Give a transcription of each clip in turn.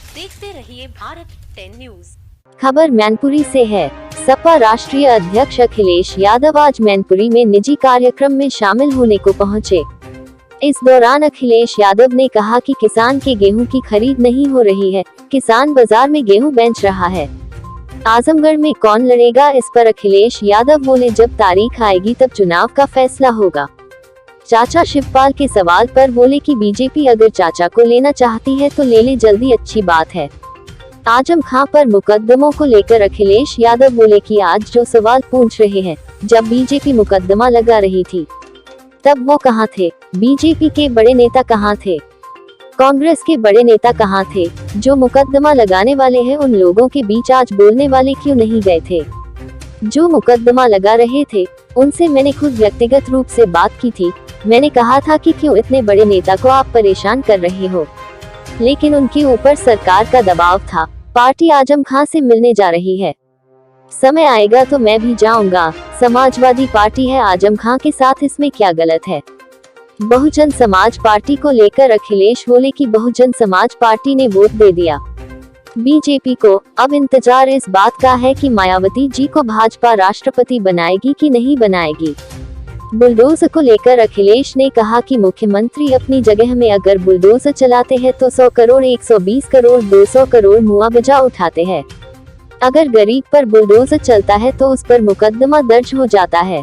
देखते रहिए भारत 10 न्यूज। खबर मैनपुरी से है। सपा राष्ट्रीय अध्यक्ष अखिलेश यादव आज मैनपुरी में निजी कार्यक्रम में शामिल होने को पहुंचे। इस दौरान अखिलेश यादव ने कहा कि किसान के गेहूं की खरीद नहीं हो रही है, किसान बाजार में गेहूं बेच रहा है। आजमगढ़ में कौन लड़ेगा, इस पर अखिलेश यादव बोले, जब तारीख आएगी तब चुनाव का फैसला होगा। चाचा शिवपाल के सवाल पर बोले कि बीजेपी अगर चाचा को लेना चाहती है तो ले ले जल्दी, अच्छी बात है। आजम खां पर मुकदमों को लेकर अखिलेश यादव बोले कि आज जो सवाल पूछ रहे हैं, जब बीजेपी मुकदमा लगा रही थी तब वो कहां थे? बीजेपी के बड़े नेता कहां थे? कांग्रेस के बड़े नेता कहां थे? जो मुकदमा लगाने वाले हैं उन लोगों के बीच आज बोलने वाले क्यों नहीं गए थे? जो मुकदमा लगा रहे थे उनसे मैंने खुद व्यक्तिगत रूप से बात की थी। मैंने कहा था कि क्यों इतने बड़े नेता को आप परेशान कर रहे हो, लेकिन उनके ऊपर सरकार का दबाव था। पार्टी आजम खां से मिलने जा रही है, समय आएगा तो मैं भी जाऊंगा। समाजवादी पार्टी है आजम खां के साथ, इसमें क्या गलत है? बहुजन समाज पार्टी को लेकर अखिलेश बोले कि बहुजन समाज पार्टी ने वोट दे दिया बीजेपी को, अब इंतजार इस बात का है कि मायावती जी को भाजपा राष्ट्रपति बनाएगी कि नहीं बनाएगी। बुलडोजर को लेकर अखिलेश ने कहा कि मुख्यमंत्री अपनी जगह में अगर बुलडोजर चलाते हैं तो 100 करोड़, 120 करोड़, 200 करोड़ मुआवजा उठाते हैं। अगर गरीब पर बुलडोजर चलता है तो उस पर मुकदमा दर्ज हो जाता है।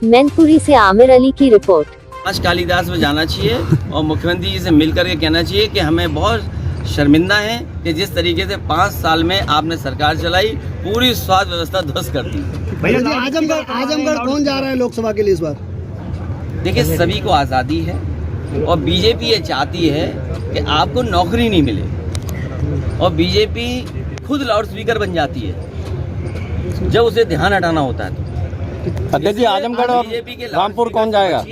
मैनपुरी से आमिर अली की रिपोर्ट। आज कालिदास में जाना चाहिए और मुख्यमंत्री जी से मिल करके कहना चाहिए कि हमें बहुत शर्मिंदा है कि जिस तरीके से 5 साल में आपने सरकार चलाई, पूरी स्वास्थ्य व्यवस्था ध्वस्त कर दी। भैया जी, आजमगढ़ कौन जा रहा है लोकसभा के लिए इस बार? देखिए, सभी को आज़ादी है और बीजेपी ये चाहती है कि आपको नौकरी नहीं मिले, और बीजेपी खुद लाउड स्पीकर बन जाती है जब उसे ध्यान हटाना होता है। तो अध्यक्ष जी, आजमगढ़ और रामपुर कौन जाएगा?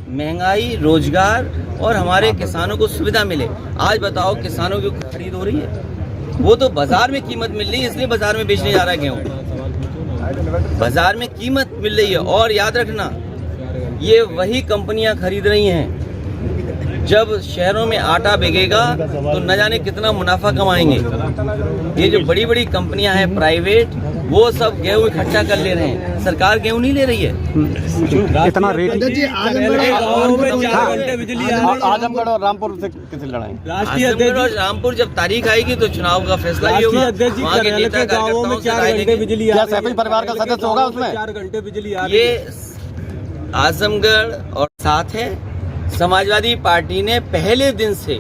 महंगाई, रोजगार और हमारे किसानों को सुविधा मिले। आज बताओ, किसानों की खरीद हो रही है, वो तो बाजार में कीमत मिल रही है, इसलिए बाजार में बेचने जा रहा है गेहूँ। बाजार में कीमत मिल रही है, और याद रखना, ये वही कंपनियां खरीद रही हैं। जब शहरों में आटा बिकेगा तो न जाने कितना मुनाफा कमाएंगे। ये जो बड़ी बड़ी कंपनियां हैं प्राइवेट, वो सब गेहूं इकट्ठा कर ले रहे हैं, सरकार गेहूं नहीं ले रही है। इतना रेट। आजमगढ़ और रामपुर से किसे लड़ाएंगे? आजमगढ़ और रामपुर जब तारीख आएगी तो चुनाव का फैसला ही होगा। वहाँ के नेता कार्यकर्ताओं से राय लेंगे। क्या सैफी परिवार का सदस्य होगा उसमें? 4 घंटे बिजली आ रही ये है। आजमगढ़ और साथ है, समाजवादी पार्टी ने पहले दिन से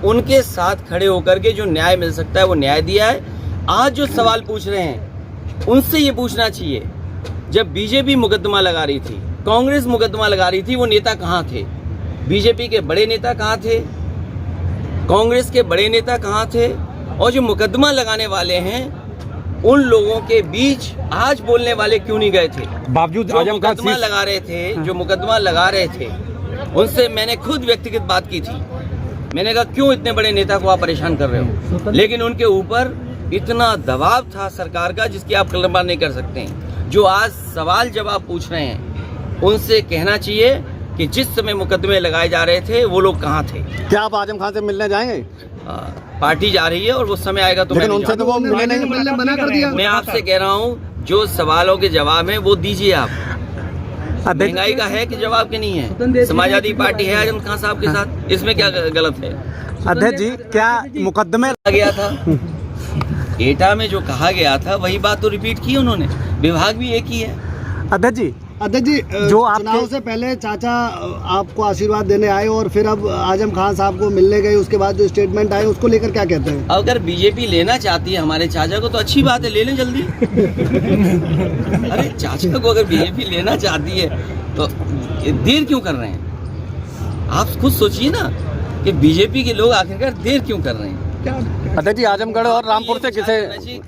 उनके साथ खड़े होकर के जो न्याय मिल सकता है वो न्याय दिया है। आज जो सवाल पूछ रहे हैं उनसे ये पूछना चाहिए, जब बीजेपी मुकदमा लगा रही थी, कांग्रेस मुकदमा लगा रही थी, वो नेता कहाँ थे? बीजेपी के बड़े नेता कहाँ थे? कांग्रेस के बड़े नेता कहाँ थे? और जो मुकदमा लगाने वाले हैं उन लोगों के बीच आज बोलने वाले क्यों नहीं गए थे? बावजूद जो मुकदमा लगा रहे थे, जो मुकदमा लगा रहे थे, उनसे मैंने खुद व्यक्तिगत बात की थी। मैंने कहा, क्यों इतने बड़े नेता को आप परेशान कर रहे हो? लेकिन उनके ऊपर इतना दबाव था सरकार का जिसकी आप कल्पना नहीं कर सकते हैं। जो आज सवाल जवाब पूछ रहे हैं उनसे कहना चाहिए कि जिस समय मुकदमे लगाए जा रहे थे वो लोग कहाँ थे। क्या आप आजम खान से मिलने जाएंगे? पार्टी जा रही है और वो समय आएगा तो उनसे तो वो मिलने मना कर दिया। मैं आपसे कह रहा हूँ, जो सवालों के जवाब है वो दीजिए आप। महंगाई का है कि जवाब के नहीं है? समाजवादी पार्टी है आजम खान साहब के साथ, इसमें क्या गलत है? अध्यक्ष जी, क्या मुकदमे गया था एटा में जो कहा गया था वही बात तो रिपीट की उन्होंने, विभाग भी एक ही है। अध्यक्ष जी, जो चुनाव से पहले चाचा आपको आशीर्वाद देने आए और फिर अब आजम खान साहब को मिलने गए, उसके बाद जो स्टेटमेंट आए उसको लेकर क्या कहते हैं? अगर बीजेपी लेना चाहती है हमारे चाचा को तो अच्छी बात है, ले लें जल्दी। अरे चाचा को अगर बीजेपी लेना चाहती है तो देर क्यों कर रहे हैं? आप खुद सोचिए ना कि बीजेपी के लोग आखिरकार देर क्यों कर रहे हैं? अध्यक्ष जी, आजमगढ़ और रामपुर से किसे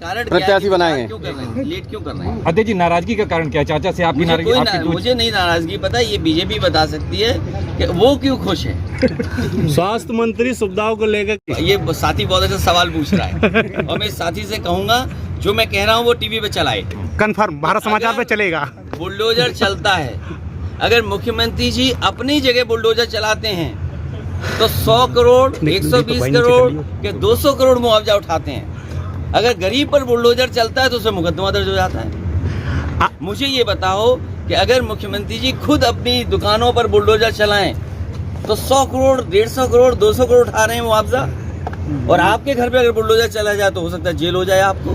प्रत्याशी बनाएंगे? लेट क्यों कर रहे हैं? अध्यक्ष जी, नाराजगी का कारण क्या है? चाचा से आपकी नाराजगी? मुझे नहीं नाराजगी पता, ये बीजेपी बता सकती है कि वो क्यों खुश है। स्वास्थ्य मंत्री सुविधाओं को लेकर ये साथी बहुत अच्छा सवाल पूछ रहा है और मैं साथी से कहूंगा, जो मैं कह रहा हूँ वो टीवी पे चलाए, कंफर्म भारत समाचार पे चलेगा। बुलडोजर चलता है, अगर मुख्यमंत्री जी अपनी जगह बुलडोजर चलाते हैं तो 100 करोड़, 120 करोड़ के 200 करोड़ मुआवजा उठाते हैं। अगर गरीब पर बुलडोजर चलता है तो उसमें मुकदमा दर्ज हो जाता है। मुझे ये बताओ कि अगर मुख्यमंत्री जी खुद अपनी दुकानों पर बुलडोजर चलाएं तो 100 करोड़, 150 करोड़, 200 करोड़ उठा रहे हैं मुआवजा, और आपके घर पे अगर बुलडोजर चला जाए तो हो सकता है जेल हो जाए आपको।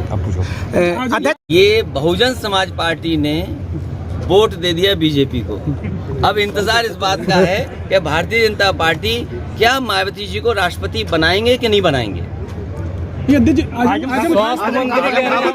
ये बहुजन समाज पार्टी ने वोट दे दिया बीजेपी को। अब इंतजार इस बात का है कि भारतीय जनता पार्टी क्या मायावती जी को राष्ट्रपति बनाएंगे कि नहीं बनाएंगे।